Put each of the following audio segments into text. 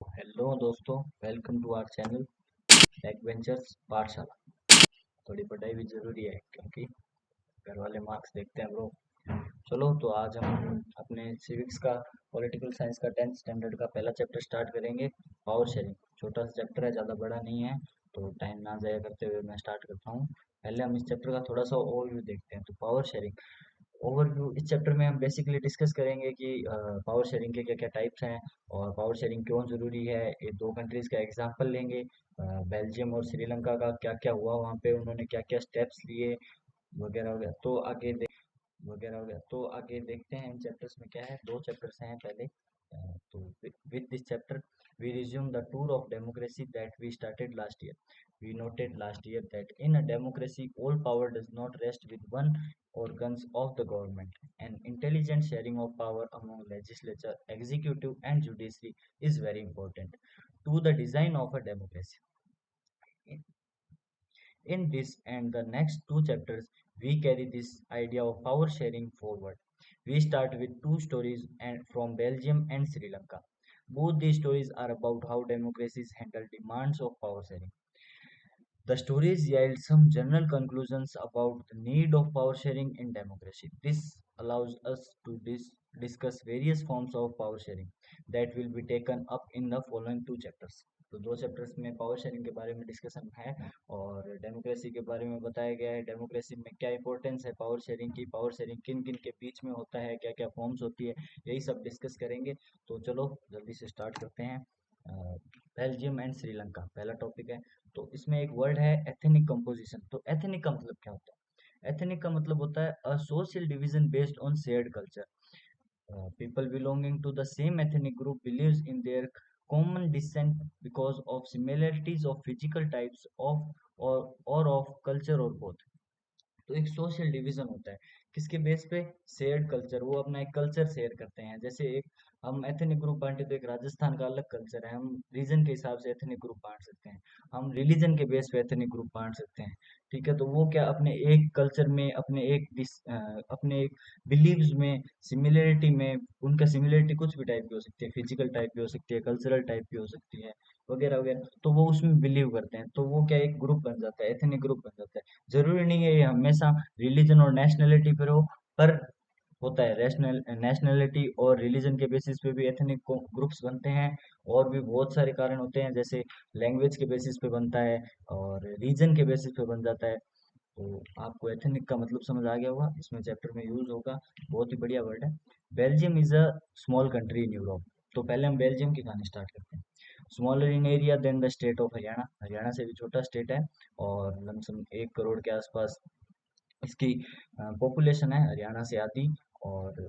Hello दोस्तों, welcome to our channel Tech Ventures Pathshala. थोड़ी पढ़ाई भी ज़रूरी है क्योंकि घर वाले मार्क्स देखते हैं ब्रो। चलो तो आज हम अपने सिविक्स का पॉलिटिकल साइंस का 10th स्टैंडर्ड का पहला चैप्टर स्टार्ट करेंगे। पावर शेयरिंग छोटा सा चैप्टर है, ज़्यादा बड़ा नहीं है, तो टाइम ना ज़ाया करते हुए मैं स्टार्ट करता हूँ। पहले हम इस चैप्टर का थोड़ा सा ओवरव्यू देखते हैं। तो पावर शेयरिंग ओवरव्यू, इस चैप्टर में हम बेसिकली डिस्कस करेंगे कि पावर शेयरिंग के क्या क्या टाइप्स हैं और पावर शेयरिंग क्यों ज़रूरी है। ये दो कंट्रीज़ का एग्जांपल लेंगे, बेल्जियम और श्रीलंका का क्या क्या हुआ वहाँ पे, उन्होंने क्या क्या स्टेप्स लिए वगैरह वगैरह। तो आगे देखते हैं इन चैप्टर्स में क्या है। दो चैप्टर्स हैं पहले। तो with this chapter we resume the tour of democracy that we started last year. We noted last year that in a democracy all power does not rest with one organs of the government. An intelligent sharing of power among legislature, executive and judiciary is very important to the design of a democracy. In this and the next two chapters, we carry this idea of power sharing forward. We start with two stories and from Belgium and Sri Lanka. Both these stories are about how democracies handle demands of power sharing. The stories yield some general conclusions about the need of power sharing in democracy. This allows us to discuss various forms of power sharing that will be taken up in the following two chapters. तो दो chapters में power sharing के बारे में discussion है और democracy के बारे में बताया गया है। डेमोक्रेसी में क्या इंपॉर्टेंस है पावर शेयरिंग की, पावर शेयरिंग किन किन के बीच में होता है, क्या क्या फॉर्म्स होती है, यही सब डिस्कस करेंगे। तो चलो जल्दी से स्टार्ट करते हैं। बेल्जियम एंड श्रीलंका पहला टॉपिक है। तो इसमें एक वर्ड है एथनिक कंपोजिशन। तो एथनिक का मतलब क्या होता है? एथनिक का मतलब होता है a social division based on shared culture. People belonging to the same ethnic group believes in their common descent because of similarities of physical types of or of culture or both. तो एक social division होता है किसके base पे? Shared culture. वो अपना एक culture share करते हैं। जैसे एक हम एथनिक ग्रुप बांटे तो एक राजस्थान का अलग कल्चर है, हम रीजन के हिसाब से एथनिक ग्रुप बांट सकते हैं। हम रिलीजन के बेस पे एथनिक ग्रुप बांट सकते हैं। ठीक है, तो वो क्या अपने एक कल्चर में, अपने एक बिलीव्स में, सिमिलरिटी में, उनका सिमिलरिटी कुछ भी टाइप की हो सकती है, फिजिकल टाइप की हो सकती है, कल्चरल टाइप की हो सकती है, वगैरह वगैरह। तो वो उसमें बिलीव करते हैं, तो वो क्या एक ग्रुप बन जाता है, एथनिक ग्रुप बन जाता है। जरूरी नहीं है ये हमेशा रिलीजन और नेशनैलिटी पर हो, पर होता है रैशनल नेशनैलिटी और रिलीजन के बेसिस पे भी एथनिक ग्रुप्स बनते हैं। और भी बहुत सारे कारण होते हैं, जैसे लैंग्वेज के बेसिस पे बनता है और रीजन के बेसिस पे बन जाता है। तो आपको एथनिक का मतलब समझ आ गया होगा, इसमें चैप्टर में यूज होगा। बहुत ही बढ़िया वर्ड है। Belgium is a small country in Europe. तो पहले हम बेल्जियम की कहानी स्टार्ट करते हैं। Smaller in area than the state of Haryana. Haryana से भी छोटा स्टेट है और लमसम 1 करोड़ के आसपास इसकी पॉपुलेशन है, हरियाणा से आधी। और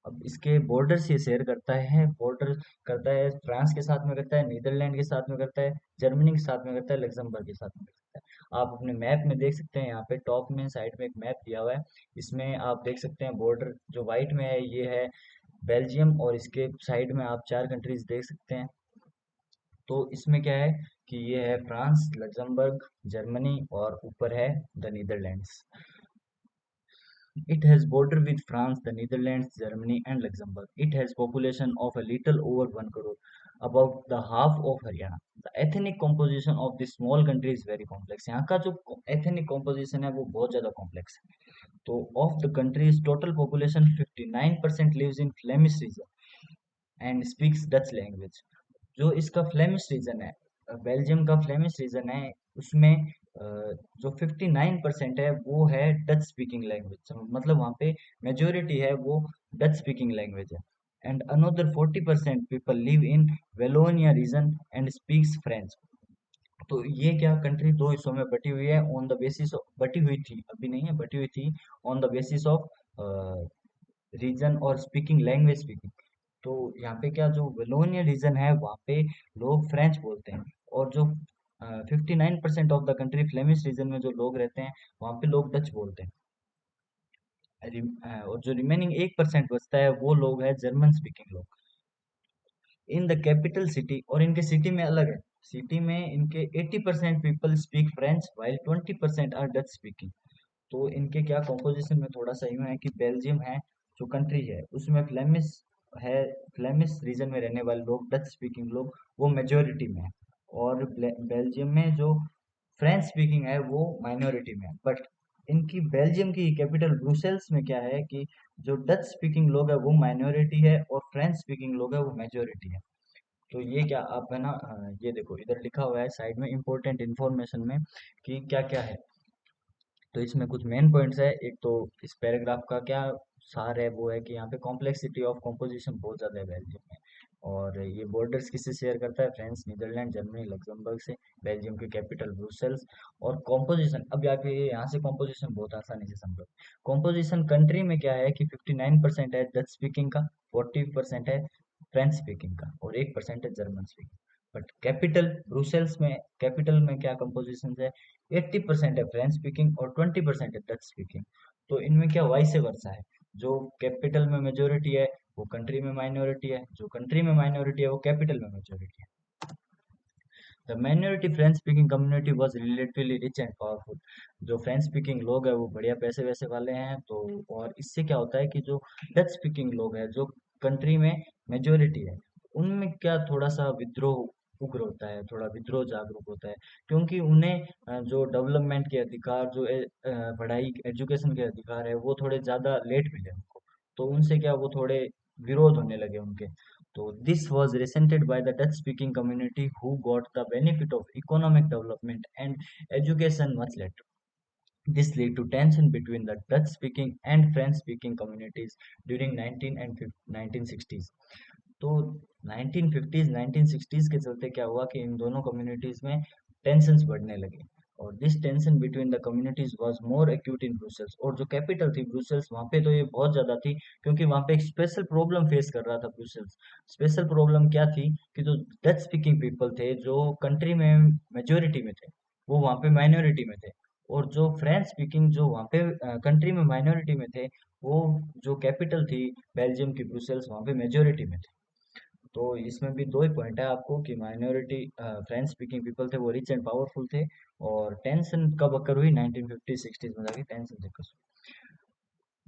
अब इसके बॉर्डर से शेयर करता है, बॉर्डर करता है फ्रांस के साथ में, करता है नीदरलैंड के साथ में, करता है जर्मनी के साथ में, करता है लग्जमबर्ग के साथ में करता है। आप अपने मैप में देख सकते हैं, यहाँ पे टॉप में साइड में एक मैप दिया हुआ है। इसमें आप देख सकते हैं बॉर्डर जो वाइट में है ये है बेल्जियम, और इसके साइड में आप चार कंट्रीज देख सकते हैं। तो इसमें क्या है कि ये है फ्रांस, लग्जमबर्ग, जर्मनी और ऊपर है the Netherlands. It has border with France, the Netherlands, Germany and Luxembourg. It has population of a little over 1 crore, about the half of Haryana. The ethnic composition of this small country is very complex. यहाँ का जो ethnic composition है वो बहुत ज़्यादा complex है। तो of the country's total population 59% lives in Flemish region and speaks Dutch language. जो इसका फ्लेमिश रीजन है, बेल्जियम का फ्लेमिश रीजन है, उसमें जो 59% है वो है डच स्पीकिंग लैंग्वेज। मतलब वहाँ पे मेजोरिटी है वो डच स्पीकिंग लैंग्वेज है। And another 40% people live in Wallonia region and speaks French. तो ये क्या कंट्री दो हिस्सों में बटी हुई है ऑन द बेसिस ऑफ, बटी हुई थी अभी नहीं है, बटी हुई थी on the basis of region और स्पीकिंग लैंग्वेज स्पीकिंग। तो यहाँ पे क्या जो वेलोनिया रीजन है वहाँ पे लोग फ्रेंच बोलते हैं, और जो 59% of the country Flemish region में जो लोग रहते हैं वहाँ पे लोग डच बोलते हैं। और जो रिमेनिंग 1% बचता है वो लोग है जर्मन स्पीकिंग लोग। इन द कैपिटल सिटी, और इनके सिटी में अलग है, सिटी में इनके 80% people speak French while 20% are Dutch speaking. तो इनके क्या कॉम्पोजिशन में थोड़ा सा यूं है कि बेल्जियम है जो कंट्री है उसमें फ्लेमिश है फ्लेमिश रीजन में रहने वाले लोग, डच स्पीकिंग लोग, वो मेजोरिटी में है। और बेल्जियम में जो फ्रेंच स्पीकिंग है वो माइनॉरिटी में है। बट इनकी बेल्जियम की कैपिटल ब्रुसेल्स में क्या है कि जो डच स्पीकिंग लोग है वो माइनॉरिटी है और फ्रेंच स्पीकिंग लोग है वो मेजोरिटी है। तो ये क्या आप है ना, ये देखो इधर लिखा हुआ है साइड में इंपॉर्टेंट इन्फॉर्मेशन में कि क्या क्या है। तो इसमें कुछ मेन पॉइंट्स है। एक तो इस पैराग्राफ का क्या सार है वो है कि यहाँ पे कॉम्प्लेक्सिटी ऑफ कंपोजिशन बहुत ज़्यादा है बेल्जियम में। और ये बॉर्डर्स किससे शेयर करता है? फ्रांस, नीदरलैंड, जर्मनी, लग्जमबर्ग से। बेल्जियम की कैपिटल ब्रुसेल्स। और कॉम्पोजिशन, अब यहाँ से कॉम्पोजिशन बहुत आसानी से समझो। कॉम्पोजिशन कंट्री में क्या है कि 59% है डच स्पीकिंग का, 40% है फ्रेंच स्पीकिंग का, और 1% है German speaking. But capital Brussels में, कैपिटल में क्या कंपोजिशन है? 80% है फ्रेंच स्पीकिंग और 20% है डच स्पीकिंग। तो इनमें क्या वाइस वर्सा है? जो कैपिटल में मेजोरिटी है वो कंट्री में माइनॉरिटी है, जो कंट्री में माइनॉरिटी है वो कैपिटल में मेजोरिटी है। The minority French speaking community was relatively rich and powerful. जो फ्रेंच स्पीकिंग लोग हैं वो बढ़िया पैसे वैसे वाले हैं। तो और इससे क्या होता है कि जो डच स्पीकिंग लोग हैं जो कंट्री में मेजोरिटी है, उनमें क्या थोड़ा सा विद्रोह उग्र होता है, थोड़ा विद्रोह जागरूक होता है। क्योंकि उन्हें जो डेवलपमेंट के अधिकार, जो पढ़ाई एजुकेशन के अधिकार है वो थोड़े ज़्यादा लेट मिले उनको। तो उनसे क्या वो थोड़े विरोध होने लगे उनके। So this was resented by the Dutch-speaking community who got the benefit of economic development and education much later. This led to tension between the Dutch-speaking and French-speaking communities during 19 and 1960s. तो 1950s 1960s के चलते क्या हुआ कि इन दोनों communities में tensions बढ़ने लगे। और this tension between the communities was more acute in Brussels. और जो कैपिटल थी ब्रुसेल्स, वहाँ पे तो ये बहुत ज़्यादा थी, क्योंकि वहाँ पे एक स्पेशल प्रॉब्लम फेस कर रहा था ब्रुसेल्स। स्पेशल प्रॉब्लम क्या थी कि जो डच स्पीकिंग पीपल थे जो कंट्री में मेजोरिटी में थे वो वहाँ पे माइनॉरिटी में थे। और जो फ्रेंच स्पीकिंग जो वहाँ पे कंट्री में माइनॉरिटी में थे, वो जो कैपिटल थी बेल्जियम की ब्रुसेल्स, वहाँ पे मेजोरिटी में थे। तो इसमें भी दो ही पॉइंट है आपको कि माइनॉरिटी फ्रेंच स्पीकिंग पीपल थे वो रिच एंड पावरफुल थे। और टेंशन कब अकर हुई? 1950 60s में जाके टेंशन से कस।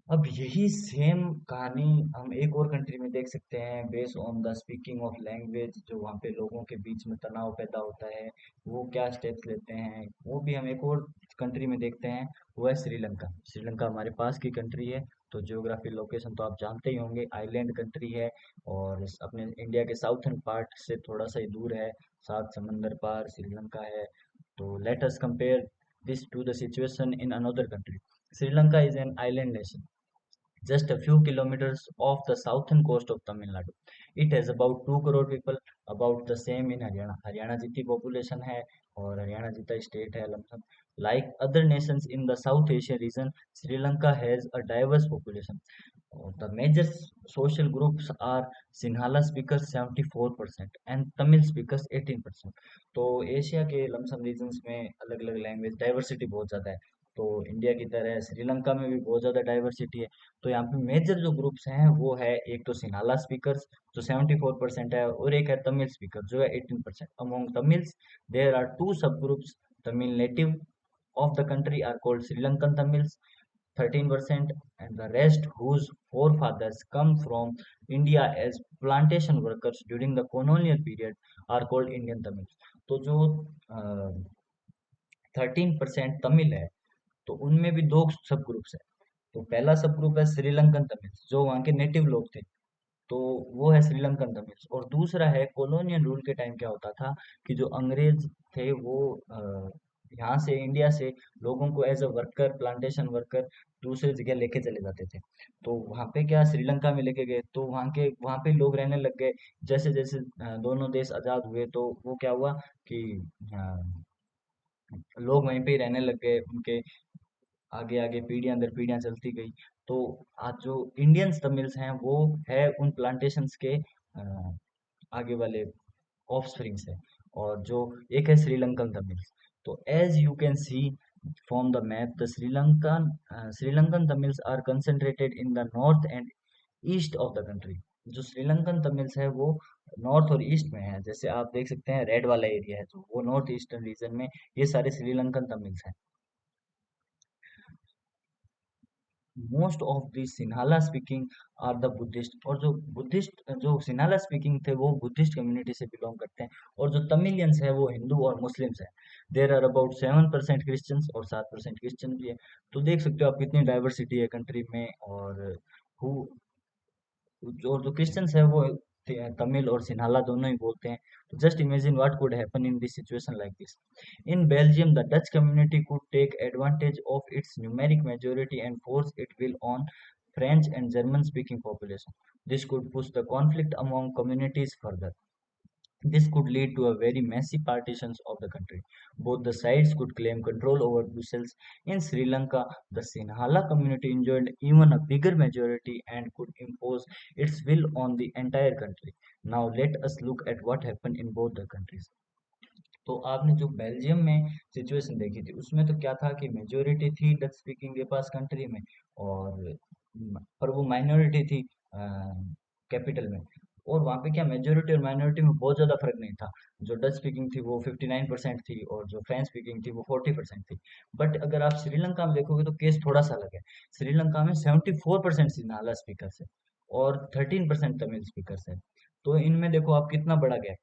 अब यही सेम कहानी हम एक और कंट्री में देख सकते हैं। Based on the speaking of language, जो वहाँ पे लोगों के बीच में तनाव पैदा होता है, वो क्या स्टेप्स लेते हैं, वो भी हम एक और कंट्री में देखते हैं। वो है श्रीलंका। श्रीलंका हमारे पास की कंट्री है। तो जियोग्राफी लोकेशन तो आप जानते ही होंगे, आइलैंड कंट्री है। और अपने इंडिया के साउथर्न पार्ट से थोड़ा सा ही दूर है, सात समंदर पार श्रीलंका है। तो let us compare this to the situation in another country. Sri Lanka is an island nation just a few kilometers off the southern coast of Tamil Nadu. It has about 2 crore people, about the same in Haryana. Haryana जितनी population है और हरियाणा जितना state है lump sum. Like other nations in the South Asian region, Sri Lanka has a diverse population. The major social groups are Sinhala speakers 74% and Tamil speakers 18%. तो Asia के lump sum regions में अलग अलग लैंग्वेज डाइवर्सिटी बहुत ज़्यादा है। तो इंडिया की तरह श्रीलंका में भी बहुत ज़्यादा डाइवर्सिटी है। तो यहाँ पे मेजर जो ग्रुप्स हैं वो है, एक तो सिन्हाला स्पीकर्स जो 74% है, और एक है तमिल स्पीकर जो है 18%। Among Tamils there are two sub groups. Tamil native of the country are called Sri Lankan Tamils, 13%, and the rest whose forefathers come from India as plantation workers during the colonial period are called Indian Tamils. तो जो 13% तमिल है, तो उनमें भी दो सब groups है। तो पहला सब ग्रुप है श्रीलंकन तमिल्स जो वहाँ के नेटिव लोग थे, तो वो है श्रीलंकन तमिल्स। और दूसरा है कॉलोनियल रूल के टाइम क्या होता था कि जो अंग्रेज थे वो यहाँ से इंडिया से लोगों को as a worker, plantation worker दूसरी जगह लेके चले जाते थे। तो वहाँ पे क्या श्रीलंका में लेके गए तो वहाँ पे लोग रहने लग गए। जैसे जैसे दोनों देश आजाद हुए तो वो क्या हुआ कि लोग वहीं पे ही रहने लग गए। उनके आगे आगे पीढ़ियां दर पीढ़ियां चलती गई। तो आज जो इंडियंस तमिल्स हैं वो है उन प्लांटेशंस के आगे वाले ऑफस्प्रिंग है। और जो एक है श्रीलंकन तमिल्स। तो as you can see from the map, the Sri Lankan Tamils are concentrated in the north and east of the country. जो श्रीलंकन तमिल्स है वो नॉर्थ और ईस्ट में है। जैसे आप देख सकते हैं रेड वाला एरिया है जो वो नॉर्थ ईस्टर्न रीजन में, ये सारे श्रीलंकन तमिल्स हैं। Most of the Sinhala speaking are the Buddhist, और जो बुद्धिस्ट जो सिन्हाला स्पीकिंग थे वो बुद्धिस्ट कम्युनिटी से बिलोंग करते हैं, और जो तमिलियंस है वो हिंदू और मुस्लिम्स हैं। देर आर अबाउट 7% क्रिश्चियंस और 7% क्रिश्चियन भी है। तो देख सकते हो आप कितनी डाइवर्सिटी है कंट्री में। और हु जो क्रिश्चियंस है वो तमिल और सिन्हाला दोनों ही बोलते हैं। तो just imagine what could happen in this situation like this. In Belgium, the Dutch community could take advantage of its numeric majority and force its will on French and German-speaking population. This could push the conflict among communities further. This could lead to a very messy partitions of the country. Both the sides could claim control over Brussels. In Sri Lanka, the Sinhala community enjoyed even a bigger majority and could impose its will on the entire country. Now let us look at what happened in both the countries. तो आपने जो Belgium में situation देखी थी उसमें तो क्या था कि मेजोरिटी थी डच स्पीकिंग के पास कंट्री में, और पर वो माइनॉरिटी थी कैपिटल में। और वहाँ पे क्या मेजोरिटी और माइनॉरिटी में बहुत ज़्यादा फर्क नहीं था। जो डच स्पीकिंग थी वो 59% थी और जो फ्रेंच स्पीकिंग थी वो 40% थी। बट अगर आप श्रीलंका में देखोगे तो केस थोड़ा सा अलग है। श्रीलंका में 74% सिन्हाला स्पीकर्स है और 13% तमिल स्पीकर्स है। तो इनमें देखो आप कितना बड़ा गैप।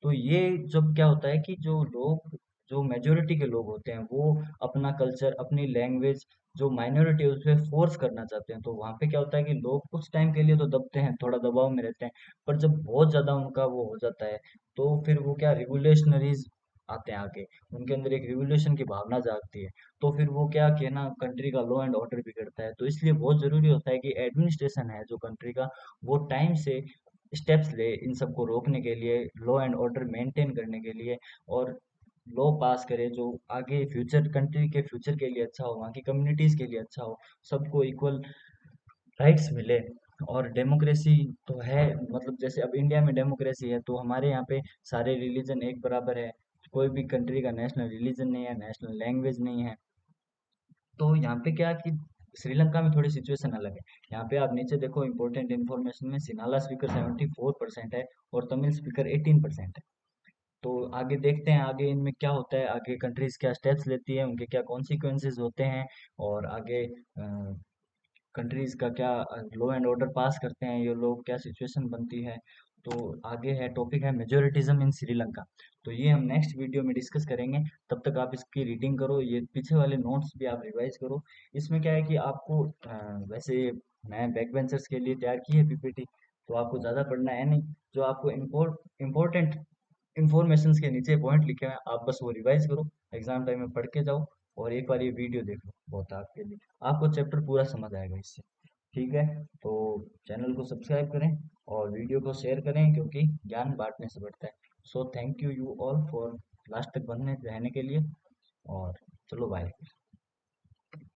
तो ये जब क्या होता है कि जो लोग जो मेजोरिटी के लोग होते हैं वो अपना कल्चर अपनी लैंग्वेज जो माइनॉरिटी है उस पर फोर्स करना चाहते हैं, तो वहाँ पे क्या होता है कि लोग कुछ टाइम के लिए तो दबते हैं, थोड़ा दबाव में रहते हैं। पर जब बहुत ज़्यादा उनका वो हो जाता है तो फिर वो क्या रिवोल्यूशनरीज आते हैं आगे, उनके अंदर एक रिवोल्यूशन की भावना जागती है। तो फिर वो क्या कि ना कंट्री का लॉ एंड ऑर्डर बिगड़ता है। तो इसलिए बहुत ज़रूरी होता है कि एडमिनिस्ट्रेशन है जो कंट्री का वो टाइम से स्टेप्स ले इन सबको रोकने के लिए, लॉ एंड ऑर्डर मेंटेन करने के लिए, और लॉ पास करे जो आगे फ्यूचर कंट्री के फ्यूचर के लिए अच्छा हो, वहाँ की कम्युनिटीज के लिए अच्छा हो, सबको इक्वल राइट्स मिले। और डेमोक्रेसी तो है, मतलब जैसे अब इंडिया में डेमोक्रेसी है तो हमारे यहाँ पे सारे रिलीजन एक बराबर है। कोई भी कंट्री का नेशनल रिलीजन नहीं है, नेशनल लैंग्वेज नहीं है। तो यहाँ पे क्या कि श्रीलंका में थोड़ी सिचुएशन अलग है। यहाँ पे आप नीचे देखो इंपॉर्टेंट इन्फॉर्मेशन में सिन्हाला स्पीकर 74% है और तमिल स्पीकर 18% है। तो आगे देखते हैं आगे इनमें क्या होता है, आगे कंट्रीज क्या स्टेप्स लेती है, उनके क्या कॉन्सिक्वेंसेस होते हैं, और आगे कंट्रीज का क्या लॉ एंड ऑर्डर पास करते हैं ये लोग, क्या सिचुएशन बनती है। तो आगे है टॉपिक है मेजोरिटिज्म इन श्रीलंका। तो ये हम नेक्स्ट वीडियो में डिस्कस करेंगे। तब तक आप इसकी रीडिंग करो, ये पीछे वाले नोट्स भी आप रिवाइज करो। इसमें क्या है कि आपको वैसे मैं बैक बेंचर्स के लिए तैयार की है पीपीटी, तो आपको ज़्यादा पढ़ना है नहीं। जो आपको इम्पोर्टेंट इंफॉर्मेशन के नीचे पॉइंट लिखे हुए हैं आप बस वो रिवाइज करो, एग्जाम टाइम में पढ़ के जाओ, और एक बार ये वीडियो देख लो, बहुत है आपके लिए, आपको चैप्टर पूरा समझ आएगा इससे। ठीक है, तो चैनल को सब्सक्राइब करें और वीडियो को शेयर करें क्योंकि ज्ञान बांटने से बढ़ता है। So thank you you all for last तक बनने रहने के लिए, और चलो बाय।